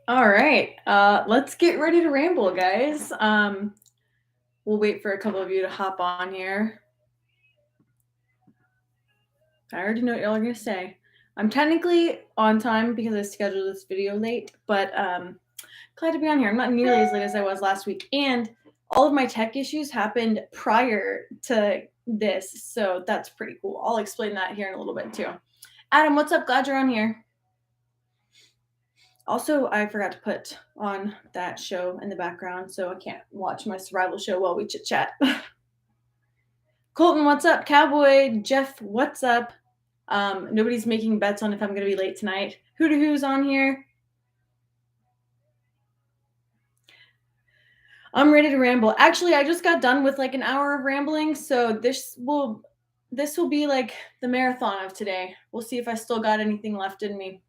All right, let's get ready to ramble, guys. We'll wait for a couple of you to hop on here. I already know what y'all are gonna say. I'm technically on time because I scheduled this video late, but glad to be on here. I'm not nearly as late as I was last week, and all of my tech issues happened prior to this, so that's pretty cool. I'll explain that here in a little bit too. Adam, what's up? Glad you're on here. Also, I forgot to put on that show in the background, so I can't watch my survival show while we chit chat. Colton, what's up? Cowboy, Jeff, what's up? Nobody's making bets on if I'm going to be late tonight. Who's on here? I'm ready to ramble. Actually, I just got done with like an hour of rambling, so this will be like the marathon of today. We'll see if I still got anything left in me.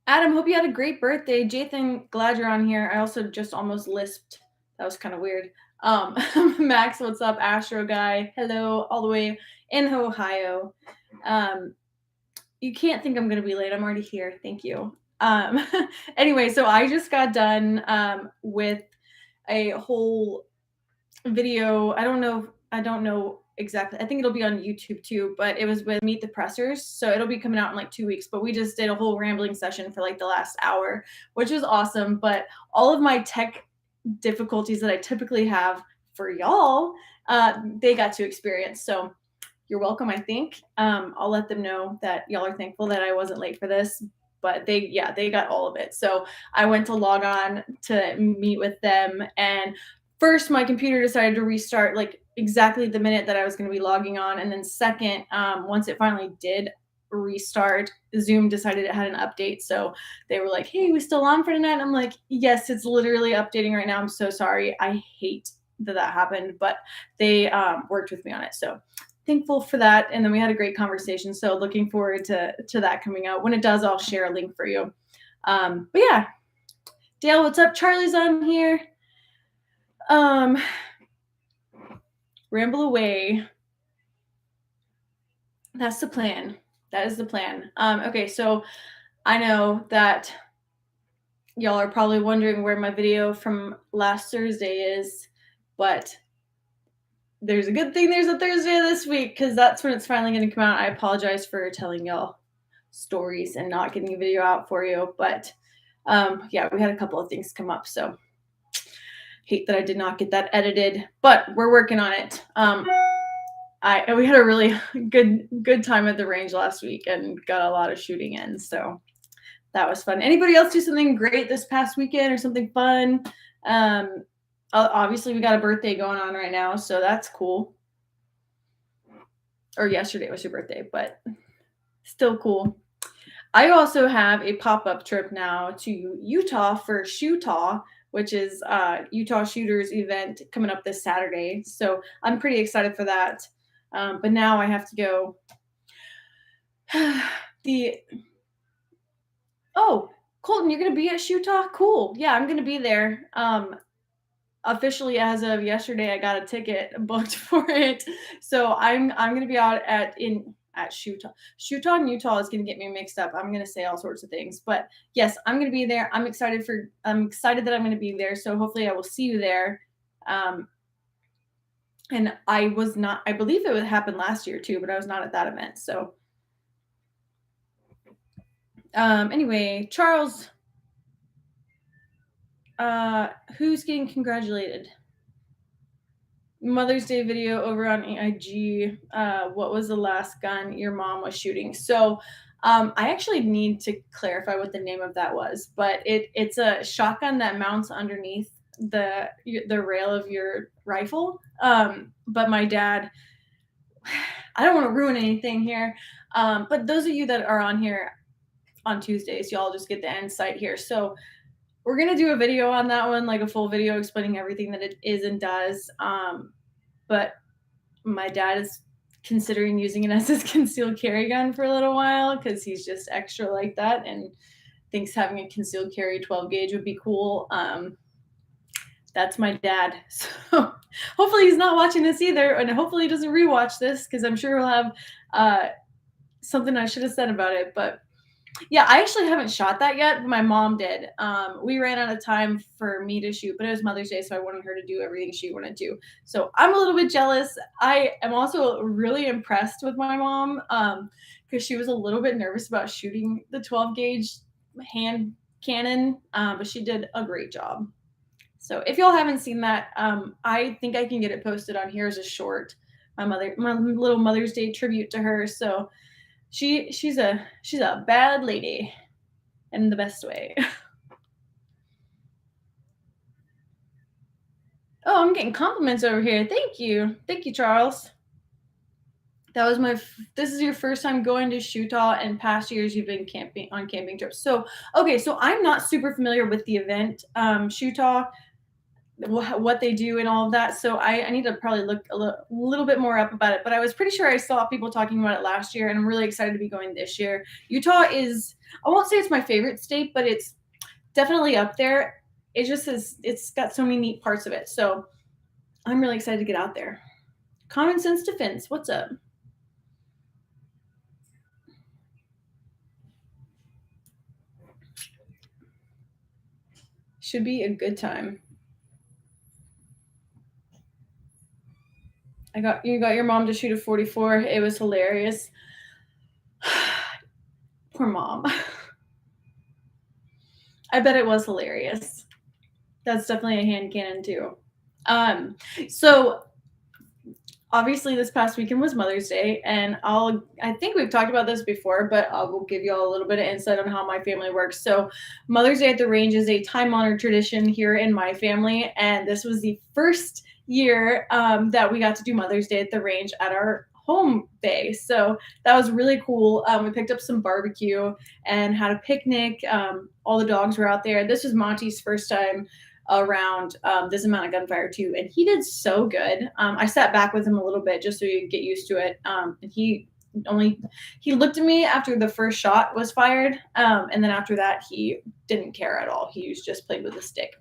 Adam, hope you had a great birthday. Jathan, glad you're on here. I also just almost lisped. That was kind of weird. Max, what's up? Astro guy, hello, all the way in Ohio. You can't think I'm gonna be late. I'm already here. Thank you. Anyway, so I just got done with a whole video. I don't know exactly. I think it'll be on YouTube too, but it was with Meet the Pressers. So it'll be coming out in like 2 weeks. But we just did a whole rambling session for like the last hour, which was awesome. But all of my tech difficulties that I typically have for y'all, they got to experience. So you're welcome, I think. I'll let them know that y'all are thankful that I wasn't late for this. But they got all of it. So I went to log on to meet with them, and first my computer decided to restart like exactly the minute that I was going to be logging on, and then second, once it finally did restart, Zoom decided it had an update. So they were like, "Hey, we still on for tonight?" And I'm like, "Yes, it's literally updating right now. I'm so sorry. I hate that happened," but they worked with me on it. So thankful for that. And then we had a great conversation. So looking forward to that coming out. When it does, I'll share a link for you. But yeah, Dale, what's up? Charlie's on here. Ramble away. That's the plan. That is the plan. Okay, so I know that y'all are probably wondering where my video from last Thursday is, but there's a good thing there's a Thursday this week because that's when it's finally going to come out. I apologize for telling y'all stories and not getting a video out for you, but yeah, we had a couple of things come up, so hate that I did not get that edited, but we're working on it. We had a really good time at the range last week and got a lot of shooting in, so that was fun. Anybody else do something great this past weekend or something fun? Obviously we got a birthday going on right now, so that's cool. Or yesterday was your birthday, but still cool. I also have a pop-up trip now to Utah for Shootah, which is Utah Shooters event coming up this Saturday. So I'm pretty excited for that. But now I have to go. Colton, you're gonna be at Shootah? Cool. Yeah, I'm gonna be there. Officially as of yesterday, I got a ticket booked for it. So I'm gonna be out at Shootah. Shootah in Utah is gonna get me mixed up. I'm gonna say all sorts of things, but yes, I'm gonna be there. I'm excited that I'm gonna be there. So hopefully I will see you there. And I believe it would happen last year too, but I was not at that event. So anyway, Charles, who's getting congratulated? Mother's Day video over on AIG. What was the last gun your mom was shooting? So I actually need to clarify what the name of that was, but it's a shotgun that mounts underneath the rail of your rifle. But my dad, I don't want to ruin anything here, but those of you that are on here on Tuesdays, y'all just get the insight here. So we're gonna do a video on that one, like a full video explaining everything that it is and does. But my dad is considering using it as his concealed carry gun for a little while because he's just extra like that and thinks having a concealed carry 12 gauge would be cool. That's my dad. So hopefully he's not watching this either, and hopefully he doesn't rewatch this because I'm sure he'll have something I should have said about it. But Yeah, I actually haven't shot that yet, but my mom did. We ran out of time for me to shoot, but it was Mother's Day, so I wanted her to do everything she wanted to. So I'm a little bit jealous. I am also really impressed with my mom because she was a little bit nervous about shooting the 12 gauge hand cannon, but she did a great job. So if y'all haven't seen that, I think I can get it posted on here as a short. My little Mother's Day tribute to her. So she's a bad lady in the best way. Oh, I'm getting compliments over here. Thank you, Charles. That was this is your first time going to Utah, and past years you've been camping on camping trips. So okay, so I'm not super familiar with the event, Utah, what they do and all of that. So I need to probably look little bit more up about it. But I was pretty sure I saw people talking about it last year, and I'm really excited to be going this year. Utah is, I won't say it's my favorite state, but it's definitely up there. It just is, it's got so many neat parts of it. So I'm really excited to get out there. Common Sense Defense, what's up? Should be a good time. You got your mom to shoot a 44. It was hilarious. Poor mom. I bet it was hilarious. That's definitely a hand cannon too. Um, so obviously this past weekend was Mother's Day, and I think we've talked about this before, but I will give you all a little bit of insight on how my family works. So Mother's Day at the range is a time-honored tradition here in my family, and this was the first year that we got to do Mother's Day at the range at our home base. So that was really cool. We picked up some barbecue and had a picnic. All the dogs were out there. This was Monty's first time around this amount of gunfire too, and he did so good. I sat back with him a little bit just so you get used to it, and he looked at me after the first shot was fired, and then after that he didn't care at all. He was just played with a stick,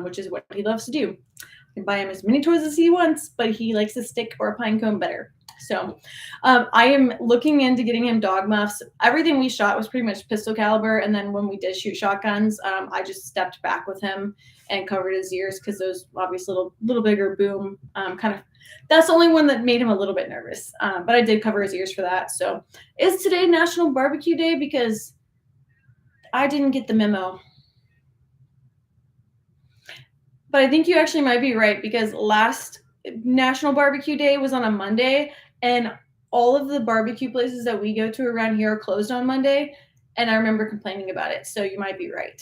which is what he loves to do. I can buy him as many toys as he wants, but he likes a stick or a pine cone better. So I am looking into getting him dog muffs. Everything we shot was pretty much pistol caliber, and then when we did shoot shotguns, I just stepped back with him and covered his ears because those obvious little bigger boom kind of. That's the only one that made him a little bit nervous, but I did cover his ears for that. So is today National Barbecue Day? Because I didn't get the memo. But I think you actually might be right because last National Barbecue Day was on a Monday, and all of the barbecue places that we go to around here are closed on Monday, and I remember complaining about it. So you might be right.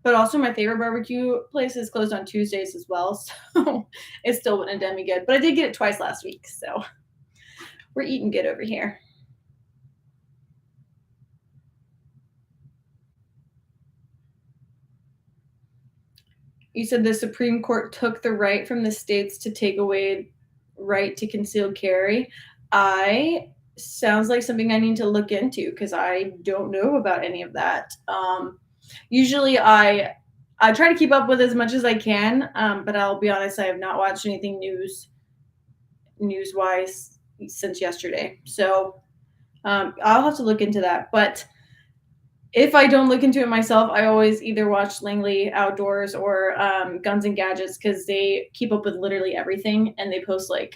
But also my favorite barbecue place is closed on Tuesdays as well, so it still wouldn't have done me good. But I did get it twice last week, so we're eating good over here. You said the Supreme Court took the right from the states to take away right to concealed carry. I sounds like something I need to look into because I don't know about any of that. Usually I try to keep up with as much as I can, but I'll be honest, I have not watched anything news wise since yesterday. So I'll have to look into that. But if I don't look into it myself, I always either watch Langley Outdoors or Guns and Gadgets because they keep up with literally everything and they post like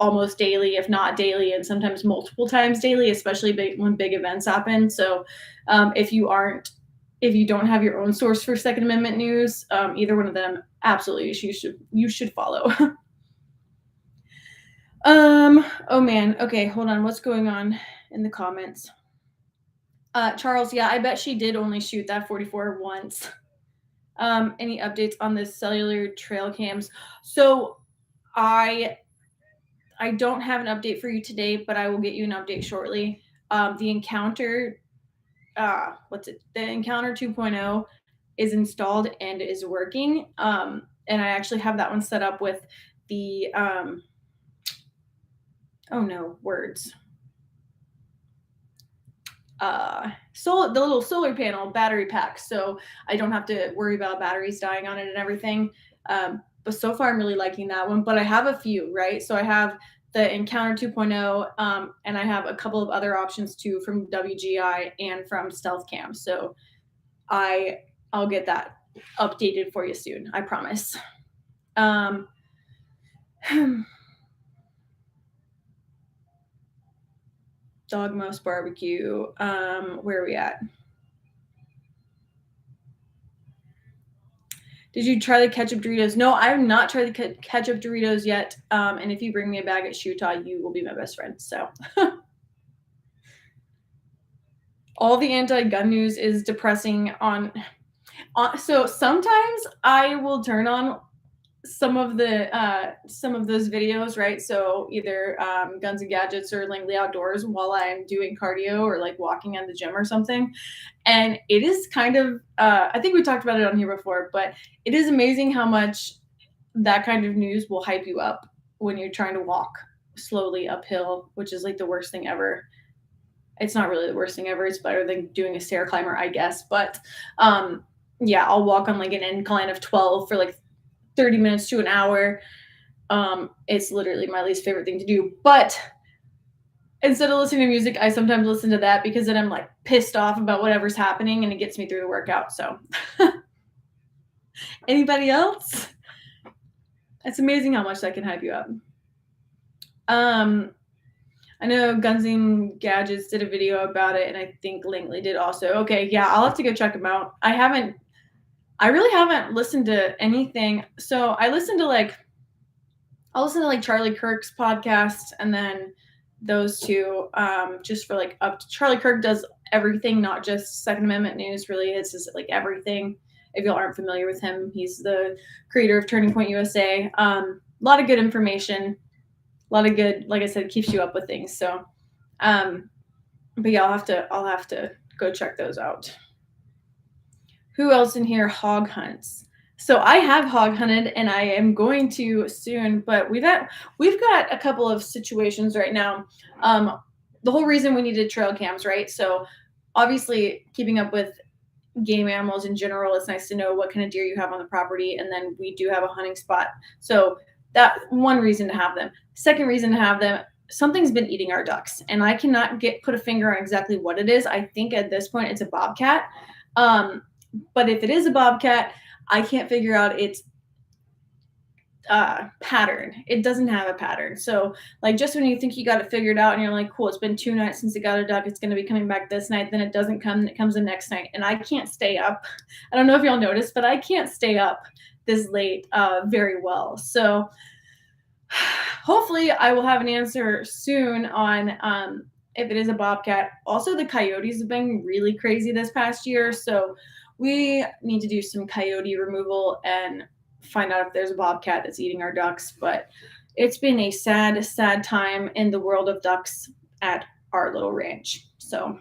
almost daily, if not daily, and sometimes multiple times daily, especially when big events happen. So if you don't have your own source for Second Amendment news, either one of them, absolutely, you should follow. Oh man. Okay, hold on. What's going on in the comments? Charles, yeah, I bet she did only shoot that 44 once. Any updates on the cellular trail cams? So I don't have an update for you today, but I will get you an update shortly. The Encounter, The Encounter 2.0 is installed and is working. And I actually have that one set up with the, oh no, words. The little solar panel battery pack, so I don't have to worry about batteries dying on it and everything. But so far I'm really liking that one. But I have a few, right? So I have the Encounter 2.0, and I have a couple of other options too from WGI and from Stealth Cam. So I'll get that updated for you soon. I promise. Dogmas Barbecue. Where are we at? Did you try the ketchup Doritos? No, I have not tried the ketchup Doritos yet. And if you bring me a bag at Shootah, you will be my best friend. So all the anti-gun news is depressing so sometimes I will turn on some of those videos, right? So either Guns and Gadgets or Langley Outdoors while I'm doing cardio or like walking in the gym or something. And it is kind of I think we talked about it on here before, but it is amazing how much that kind of news will hype you up when you're trying to walk slowly uphill, which is like the worst thing ever. It's not really the worst thing ever. It's better than doing a stair climber, I guess. But yeah, I'll walk on like an incline of 12 for like 30 minutes to an hour. It's literally my least favorite thing to do. But instead of listening to music, I sometimes listen to that because then I'm like pissed off about whatever's happening and it gets me through the workout. So anybody else? It's amazing how much that can hype you up. I know Guns and Gadgets did a video about it, and I think Langley did also. Okay, yeah, I'll have to go check them out. I really haven't listened to anything. So I'll listen to like Charlie Kirk's podcast and then those two, just for like Charlie Kirk does everything, not just Second Amendment news, really. It's just like everything. If y'all aren't familiar with him, he's the creator of Turning Point USA. A lot of good information, a lot of good, like I said, keeps you up with things. So, but yeah, I'll have to go check those out. Who else in here hog hunts? So I have hog hunted and I am going to soon, but we've got a couple of situations right now. The whole reason we needed trail cams, right? So obviously keeping up with game animals in general, it's nice to know what kind of deer you have on the property. And then we do have a hunting spot. So that one reason to have them. Second reason to have them, something's been eating our ducks and I cannot put a finger on exactly what it is. I think at this point it's a bobcat. But if it is a bobcat, I can't figure out its pattern. It doesn't have a pattern. So like just when you think you got it figured out and you're like, cool, it's been 2 nights since it got a duck. It's going to be coming back this night. Then it doesn't come. It comes the next night. And I can't stay up. I don't know if y'all noticed, but I can't stay up this late very well. So hopefully I will have an answer soon on if it is a bobcat. Also, the coyotes have been really crazy this past year. So we need to do some coyote removal and find out if there's a bobcat that's eating our ducks. But it's been a sad, sad time in the world of ducks at our little ranch. So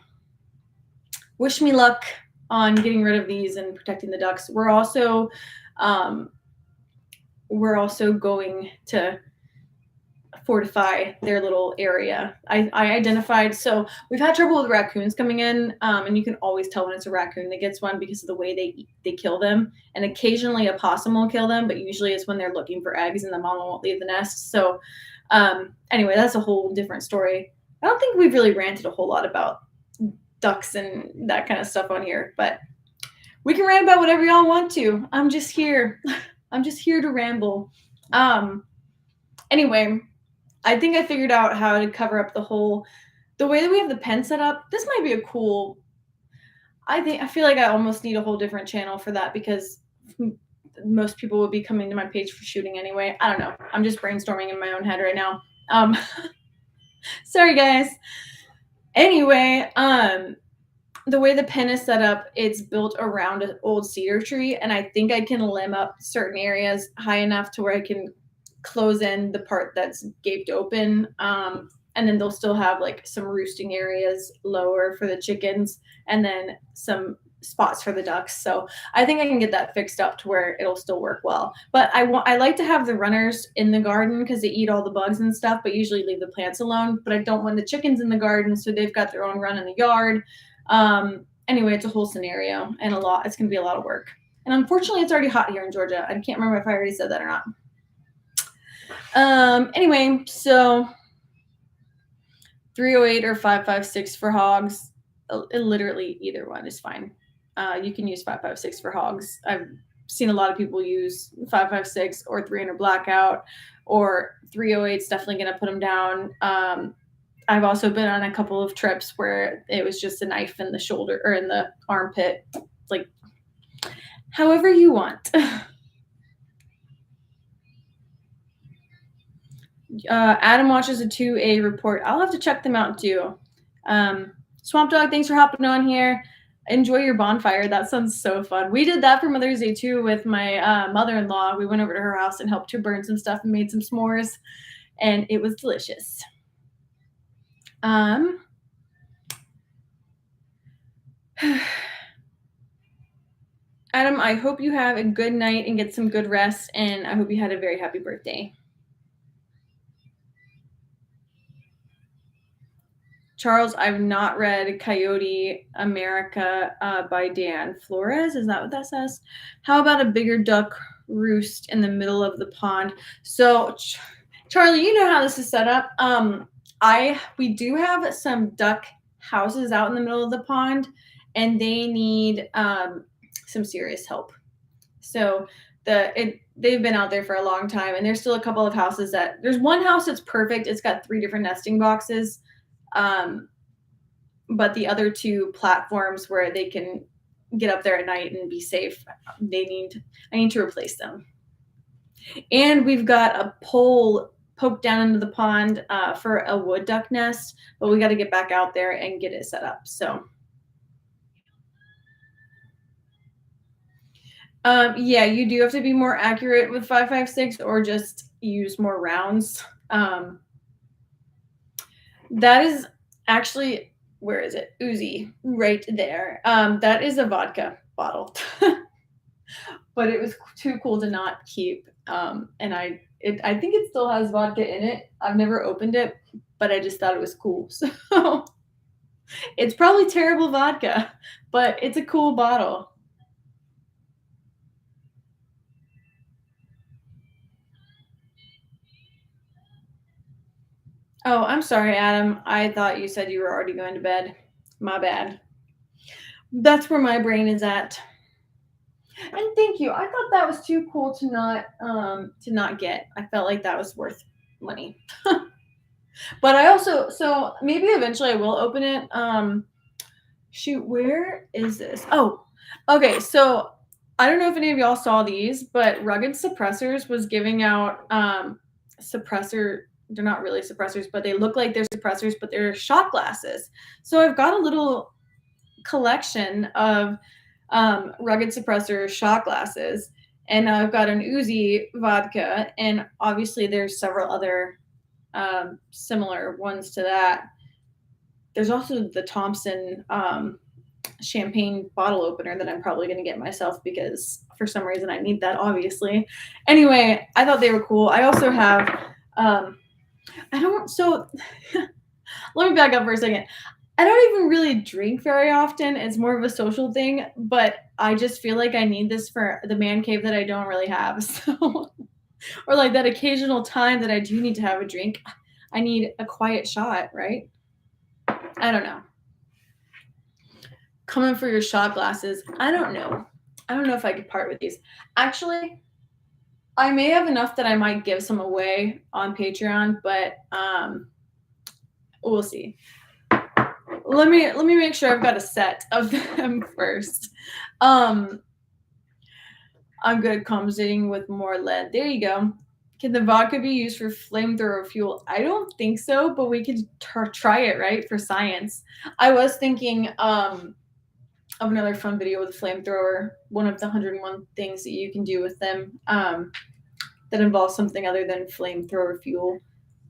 wish me luck on getting rid of these and protecting the ducks. We're also going to fortify their little area. I identified, so we've had trouble with raccoons coming in, and you can always tell when it's a raccoon that gets one because of the way they kill them. And occasionally a possum will kill them, but usually it's when they're looking for eggs and the mama won't leave the nest. So anyway, that's a whole different story. I don't think we've really ranted a whole lot about ducks and that kind of stuff on here, but we can rant about whatever y'all want to. I'm just here. I'm just here to ramble. Anyway, I think I figured out how to cover up the way that we have the pen set up. This might be a cool, I feel like I almost need a whole different channel for that because most people would be coming to my page for shooting anyway. I don't know. I'm just brainstorming in my own head right now. Sorry guys. Anyway, the way the pen is set up, it's built around an old cedar tree, and I think I can limb up certain areas high enough to where I can close in the part that's gaped open, and then they'll still have like some roosting areas lower for the chickens and then some spots for the ducks. So I think I can get that fixed up to where it'll still work well. But I like to have the runners in the garden because they eat all the bugs and stuff, but usually leave the plants alone. But I don't want the chickens in the garden, so they've got their own run in the yard. Anyway, it's a whole scenario and it's going to be a lot of work. And unfortunately, it's already hot here in Georgia. I can't remember if I already said that or not. Anyway, so 308 or 556 for hogs. Literally either one is fine. You can use 556 for hogs. I've seen a lot of people use 556 or 300 blackout, or 308 is definitely going to put them down. I've also been on a couple of trips where it was just a knife in the shoulder or in the armpit. Like, however you want. Adam watches a 2A report. I'll have to check them out too. Swamp Dog, thanks for hopping on here. Enjoy your bonfire. That sounds so fun. We did that for Mother's Day too with my mother-in-law. We went over to her house and helped her burn some stuff and made some s'mores, and it was delicious. Adam, I hope you have a good night and get some good rest, and I hope you had a very happy birthday. Charles, I've not read Coyote America by Dan Flores. Is that what that says? How about a bigger duck roost in the middle of the pond? So, Charlie, you know how this is set up. We do have some duck houses out in the middle of the pond, and they need some serious help. So they've been out there for a long time, and there's still a couple of houses there's one house that's perfect. It's got 3 different nesting boxes. But the other 2 platforms where they can get up there at night and be safe, I need to replace them. And we've got a pole poked down into the pond for a wood duck nest, but we got to get back out there and get it set up. So yeah, you do have to be more accurate with 556 or just use more rounds. That is actually, where is it? Uzi, right there. That is a vodka bottle, but it was too cool to not keep. And I think it still has vodka in it. I've never opened it, but I just thought it was cool. So it's probably terrible vodka, but it's a cool bottle. Oh, I'm sorry, Adam. I thought you said you were already going to bed. My bad. That's where my brain is at. And thank you. I thought that was too cool to not get. I felt like that was worth money. But I also, so maybe eventually I will open it. Shoot, where is this? Oh, okay. So I don't know if any of y'all saw these, but Rugged Suppressors was giving out suppressor. They're not really suppressors, but they look like they're suppressors, but they're shot glasses. So I've got a little collection of Rugged Suppressor shot glasses, and I've got an Uzi vodka, and obviously there's several other similar ones to that. There's also the Thompson champagne bottle opener that I'm probably going to get myself because for some reason I need that, obviously. Anyway, I thought they were cool. I also have let me back up for a second. I don't even really drink very often. It's more of a social thing, but I just feel like I need this for the man cave that I don't really have. So, or like that occasional time that I do need to have a drink, I need a quiet shot, right? I don't know. Coming for your shot glasses. I don't know. I don't know if I could part with these. Actually, I may have enough that I might give some away on Patreon, but we'll see. Let me make sure I've got a set of them first. I'm good at compensating with more lead. There you go. Can the vodka be used for flamethrower fuel? I don't think so, but we could try it, right, for science. I was thinking of another fun video with a flamethrower, one of the 101 things that you can do with them that involves something other than flamethrower fuel.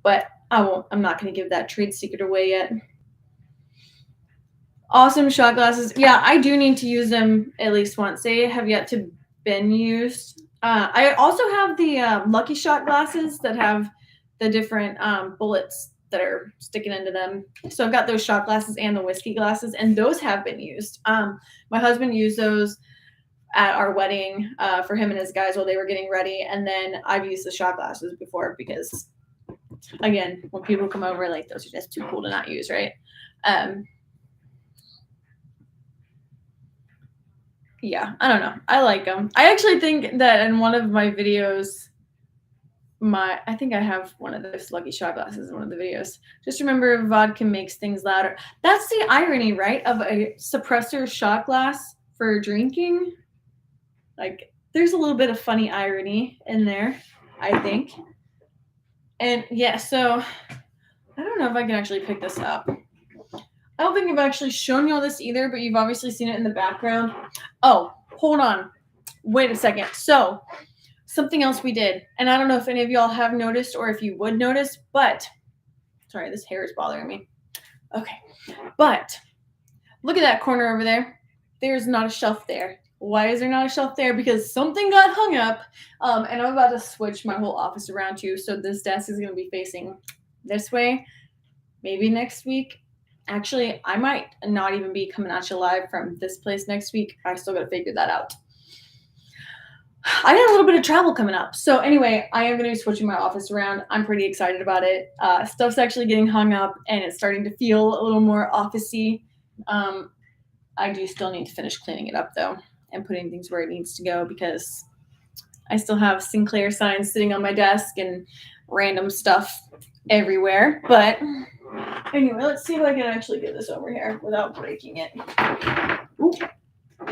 But I'm not going to give that trade secret away yet. Awesome shot glasses. Yeah, I do need to use them at least once. They have yet to been used. I also have the Lucky Shot glasses that have the different bullets that are sticking into them. So I've got those shot glasses and the whiskey glasses, and those have been used. My husband used those at our wedding for him and his guys while they were getting ready, and then I've used the shot glasses before because again, when people come over, like those are just too cool to not use, right? Yeah, I don't know. I like them. I actually think that in one of my videos, I think I have one of those lucky shot glasses in one of the videos. Just remember, vodka makes things louder. That's the irony, right? Of a suppressor shot glass for drinking. Like, there's a little bit of funny irony in there, I think. And yeah, so I don't know if I can actually pick this up. I don't think I've actually shown you all this either, but you've obviously seen it in the background. Oh, hold on. Wait a second. So, something else we did, and I don't know if any of y'all have noticed or if you would notice, but sorry, this hair is bothering me. Okay, but look at that corner over there. There's not a shelf there. Why is there not a shelf there? Because something got hung up, and I'm about to switch my whole office around too. So this desk is going to be facing this way. Maybe next week. Actually, I might not even be coming at you live from this place next week. I still got to figure that out. I got a little bit of travel coming up. So anyway, I am going to be switching my office around. I'm pretty excited about it. Stuff's actually getting hung up, and it's starting to feel a little more office-y. I do still need to finish cleaning it up, though, and putting things where it needs to go because I still have Sinclair signs sitting on my desk and random stuff everywhere. But anyway, let's see if I can actually get this over here without breaking it. Ooh.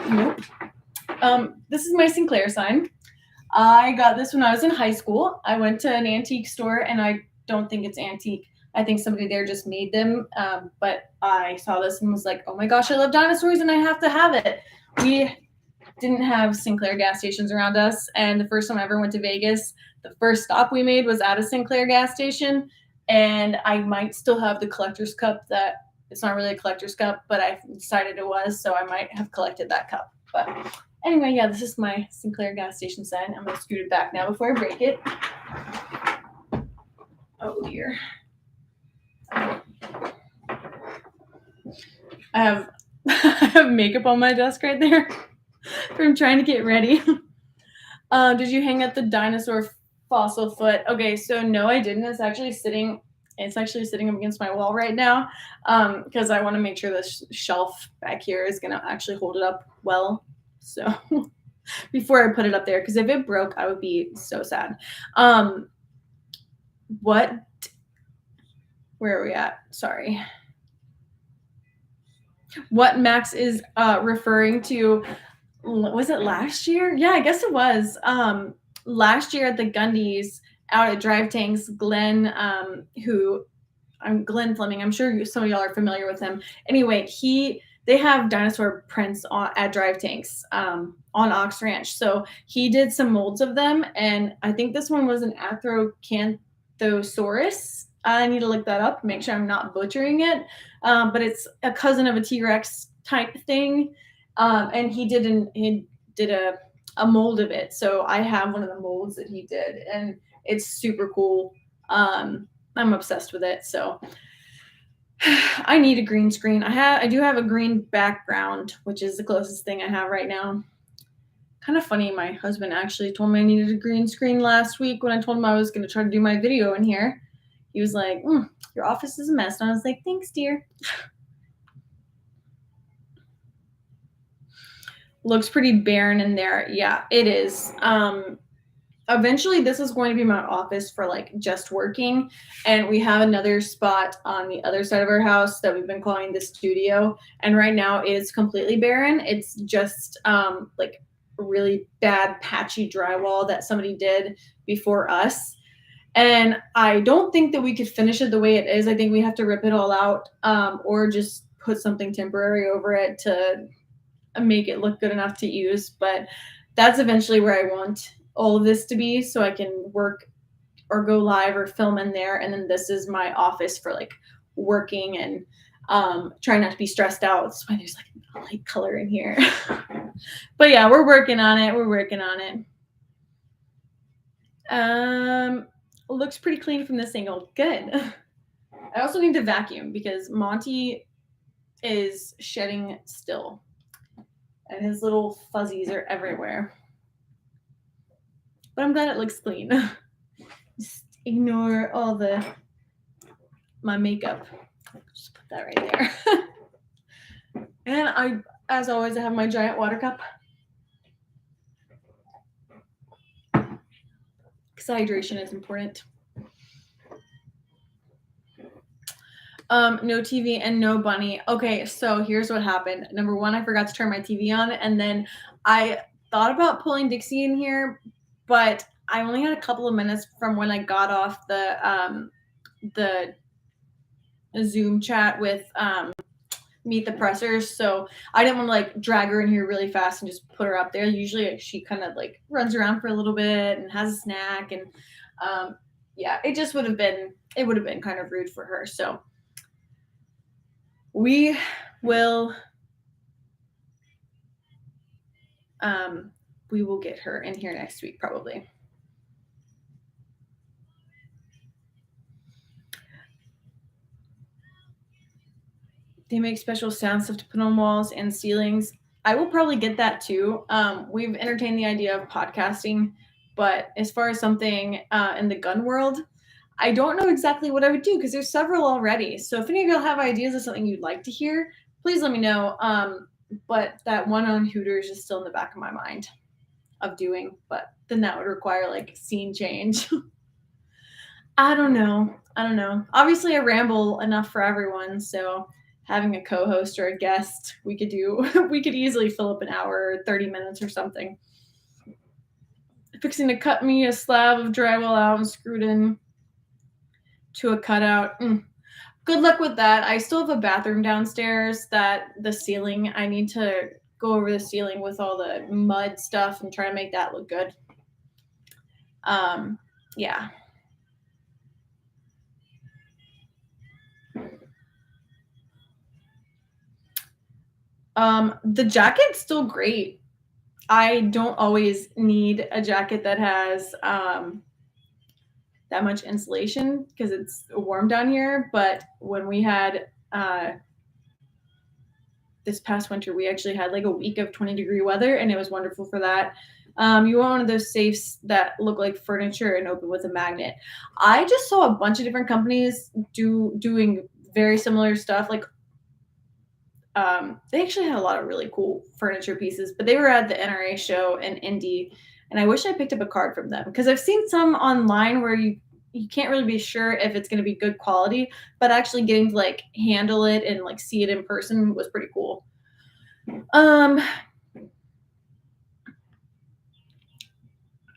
Nope. This is my Sinclair sign. I got this when I was in high school. I went to an antique store, and I don't think it's antique. I think somebody there just made them, but I saw this and was like, oh my gosh, I love dinosaurs, and I have to have it. We didn't have Sinclair gas stations around us, and the first time I ever went to Vegas, the first stop we made was at a Sinclair gas station, and I might still have the collector's cup that it's not really a collector's cup, but I decided it was, so I might have collected that cup. But anyway, yeah, this is my Sinclair gas station sign. I'm going to scoot it back now before I break it. Oh, dear. I have makeup on my desk right there from trying to get ready. Did you hang up the dinosaur fossil foot? Okay, so no, I didn't. It's actually sitting up against my wall right now because I want to make sure this shelf back here is going to actually hold it up well. So before I put it up there, because if it broke, I would be so sad. Where are we at? Sorry. What Max is referring to, was it last year? Yeah, I guess it was. Last year at the Gundy's out at Drive Tanks, Glenn Fleming. I'm sure some of y'all are familiar with him. Anyway, they have dinosaur prints at Drive Tanks on Ox Ranch. So he did some molds of them, and I think this one was an Acrocanthosaurus. I need to look that up, make sure I'm not butchering it. But it's a cousin of a T-Rex type thing, and he did a mold of it. So I have one of the molds that he did, and it's super cool. I'm obsessed with it. So I need a green screen. I do have a green background, which is the closest thing I have right now. Kind of funny, my husband actually told me I needed a green screen last week when I told him I was going to try to do my video in here. He was like, your office is a mess. And I was like, thanks, dear. Looks pretty barren in there. Yeah, it is. Eventually this is going to be my office for like just working, and we have another spot on the other side of our house that we've been calling the studio, and right now it is completely barren. It's just like really bad patchy drywall that somebody did before us, and I don't think that we could finish it the way it is. I think we have to rip it all out, or just put something temporary over it to make it look good enough to use. But that's eventually where I want all of this to be, so I can work or go live or film in there. And then this is my office for like working and trying not to be stressed out. That's why there's like a light color in here. But yeah, we're working on it. Looks pretty clean from this angle. Good. I also need to vacuum because Monty is shedding still, and his little fuzzies are everywhere. But I'm glad it looks clean. ignore all my makeup. Just put that right there. And as always, I have my giant water cup. Because hydration is important. No TV and no bunny. Okay, so here's what happened. Number one, I forgot to turn my TV on, and then I thought about pulling Dixie in here, but I only had a couple of minutes from when I got off the Zoom chat with Meet the Pressers, so I didn't want to like drag her in here really fast and just put her up there. Usually she kind of like runs around for a little bit and has a snack, and yeah, it just would have been kind of rude for her. So we will get her in here next week probably. They make special sound stuff to put on walls and ceilings. I will probably get that too. We've entertained the idea of podcasting, but as far as something in the gun world, I don't know exactly what I would do because there's several already. So if any of y'all have ideas of something you'd like to hear, please let me know. But that one on Hooters is still in the back of my mind of doing, but then that would require like scene change. I don't know. Obviously, I ramble enough for everyone, so having a co-host or a guest, we could easily fill up an hour or 30 minutes or something. Fixing to cut me a slab of drywall out and screwed in to a cutout. Good luck with that. I still have a bathroom downstairs that the ceiling, I need to go over the ceiling with all the mud stuff and try to make that look good. Yeah. The jacket's still great. I don't always need a jacket that has that much insulation because it's warm down here. But when we had this past winter, we actually had like a week of 20-degree weather, and it was wonderful for that. You want one of those safes that look like furniture and open with a magnet. I just saw a bunch of different companies doing very similar stuff. Like they actually had a lot of really cool furniture pieces, but they were at the NRA show in Indy, and I wish I picked up a card from them because I've seen some online where you can't really be sure if it's going to be good quality, but actually getting to like handle it and like see it in person was pretty cool.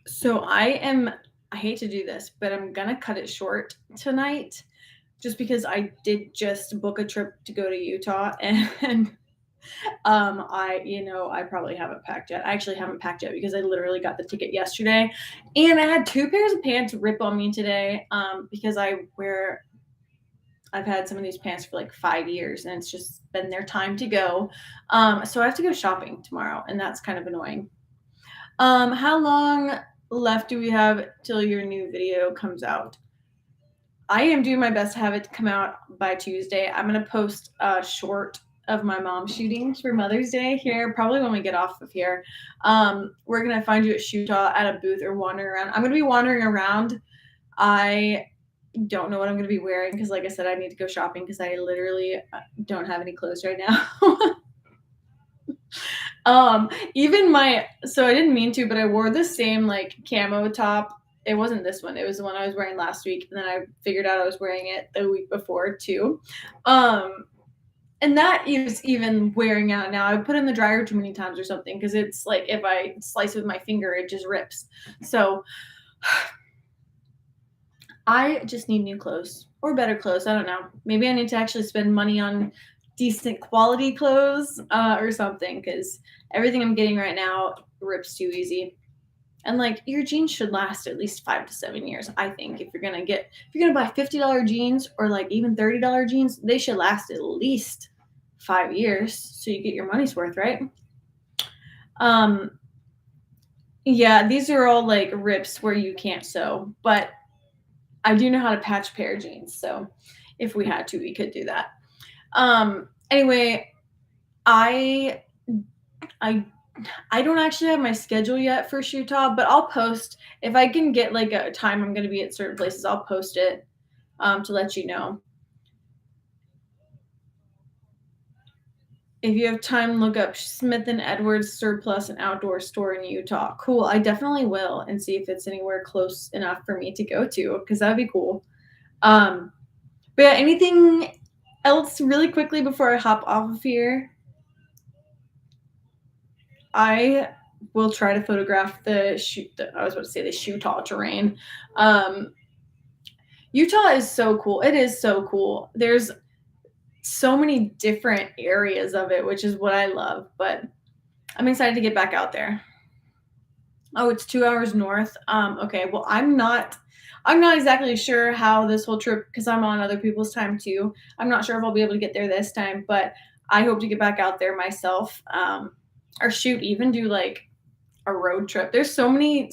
So I hate to do this, but I'm gonna cut it short tonight just because I did just book a trip to go to Utah, and I probably haven't packed yet. I actually haven't packed yet because I literally got the ticket yesterday, and I had 2 pairs of pants rip on me today because I've had some of these pants for like 5 years, and it's just been their time to go. So I have to go shopping tomorrow, and that's kind of annoying. How long left do we have till your new video comes out? I am doing my best to have it come out by Tuesday. I'm going to post a short of my mom shooting for Mother's Day here, probably when we get off of here. We're going to find you at Shootah at a booth or wandering around. I'm going to be wandering around. I don't know what I'm going to be wearing because, like I said, I need to go shopping because I literally don't have any clothes right now. So I didn't mean to, but I wore the same like camo top. It wasn't this one. It was the one I was wearing last week. And then I figured out I was wearing it the week before too. And that is even wearing out now. I put it in the dryer too many times or something because it's like if I slice with my finger, it just rips. So I just need new clothes or better clothes. I don't know. Maybe I need to actually spend money on decent quality clothes or something because everything I'm getting right now rips too easy. And like your jeans should last at least 5 to 7 years. I think if you're gonna buy $50 jeans or like even $30 jeans, they should last at least 5 years so you get your money's worth, right? Yeah, these are all like rips where you can't sew, but I do know how to patch pair of jeans, so if we had to, we could do that. Anyway, I I don't actually have my schedule yet for Utah, but I'll post if I can get like a time I'm going to be at certain places. I'll post it to let you know. If you have time, look up Smith and Edwards Surplus and Outdoor Store in Utah. Cool. I definitely will and see if it's anywhere close enough for me to go to because that'd be cool. But yeah, anything else really quickly before I hop off of here? I will try to photograph I was about to say the Utah terrain. Utah is so cool. It is so cool. There's so many different areas of it, which is what I love. But I'm excited to get back out there. Oh, it's 2 hours north. Okay. Well, I'm not exactly sure how this whole trip because I'm on other people's time too. I'm not sure if I'll be able to get there this time, but I hope to get back out there myself. Or shoot, even do like a road trip. There's so many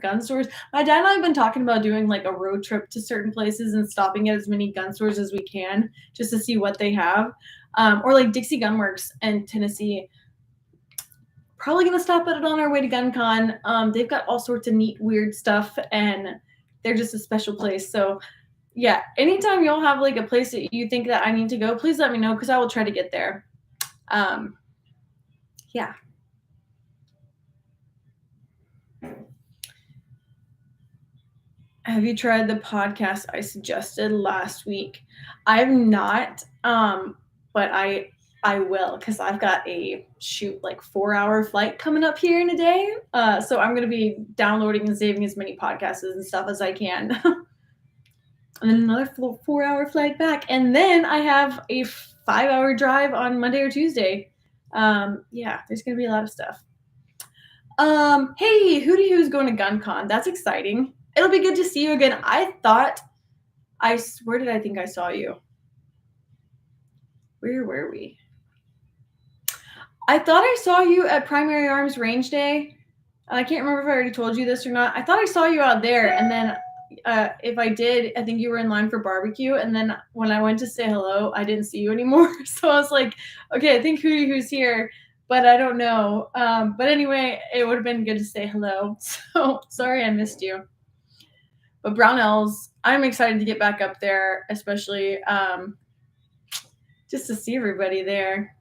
gun stores. My dad and I have been talking about doing like a road trip to certain places and stopping at as many gun stores as we can just to see what they have. Or like Dixie Gunworks in Tennessee. Probably gonna stop at it on our way to GunCon. They've got all sorts of neat, weird stuff, and they're just a special place. So yeah, anytime y'all have like a place that you think that I need to go, please let me know because I will try to get there. Yeah. Have you tried the podcast I suggested last week? I have not, but I will because I've got a 4-hour flight coming up here in a day. So I'm gonna be downloading and saving as many podcasts and stuff as I can. And then another 4-hour flight back, and then I have a 5-hour drive on Monday or Tuesday. Yeah, there's gonna be a lot of stuff. Hey, Hootie Who's going to GunCon? That's exciting. It'll be good to see you again. Where did I think I saw you? Where were we? I thought I saw you at Primary Arms Range Day. I can't remember if I already told you this or not. I thought I saw you out there, and then if I did, I think you were in line for barbecue. And then when I went to say hello, I didn't see you anymore. So I was like, okay, I think Hootie Who's here, but I don't know. But anyway, it would have been good to say hello. So sorry I missed you. But Brownells, I'm excited to get back up there, especially just to see everybody there.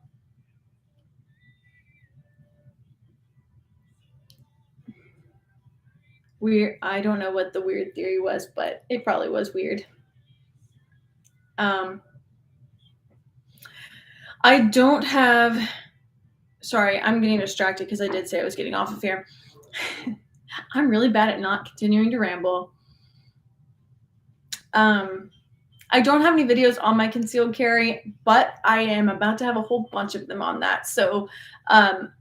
I don't know what the weird theory was, but it probably was weird. I don't have. Sorry, I'm getting distracted because I did say I was getting off of here. I'm really bad at not continuing to ramble. I don't have any videos on my concealed carry, but I am about to have a whole bunch of them on that. So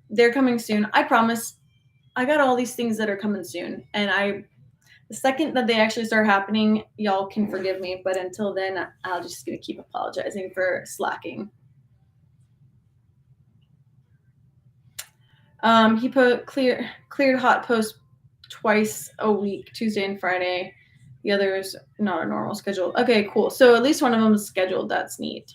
they're coming soon. I promise. I got all these things that are coming soon. And the second that they actually start happening, y'all can forgive me. But until then, I'll just gonna keep apologizing for slacking. He cleared hot post twice a week, Tuesday and Friday. The other is not a normal schedule. Okay, cool. So at least one of them is scheduled. That's neat.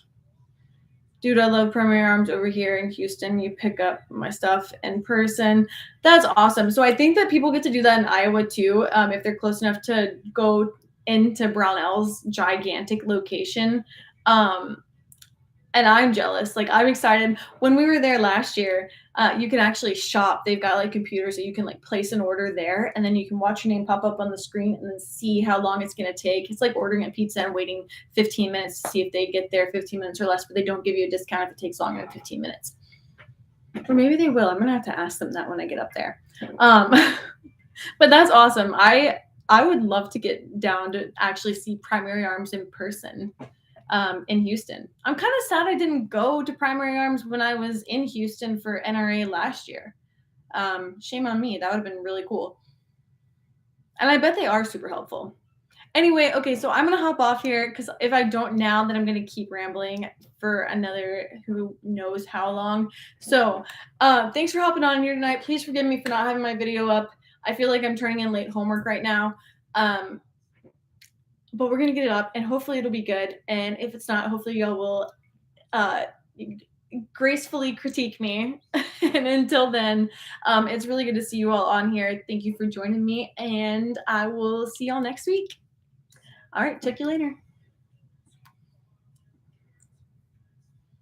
Dude, I love Primary Arms over here in Houston. You pick up my stuff in person. That's awesome. So I think that people get to do that in Iowa too, if they're close enough to go into Brownell's gigantic location. And I'm jealous. Like, I'm excited. When we were there last year, you can actually shop. They've got like computers that you can like place an order there, and then you can watch your name pop up on the screen and then see how long it's going to take. It's like ordering a pizza and waiting 15 minutes to see if they get there 15 minutes or less, but they don't give you a discount if it takes longer than 15 minutes. Or maybe they will. I'm going to have to ask them that when I get up there. But that's awesome. I would love to get down to actually see Primary Arms in person. In Houston. I'm kind of sad I didn't go to Primary Arms when I was in Houston for NRA last year. Shame on me. That would have been really cool. And I bet they are super helpful. Anyway, okay, so I'm going to hop off here because if I don't now, then I'm going to keep rambling for another who knows how long. So thanks for hopping on here tonight. Please forgive me for not having my video up. I feel like I'm turning in late homework right now. But we're going to get it up and hopefully it'll be good. And if it's not, hopefully y'all will gracefully critique me. And until then, it's really good to see you all on here. Thank you for joining me, and I will see y'all next week. All right, check you later.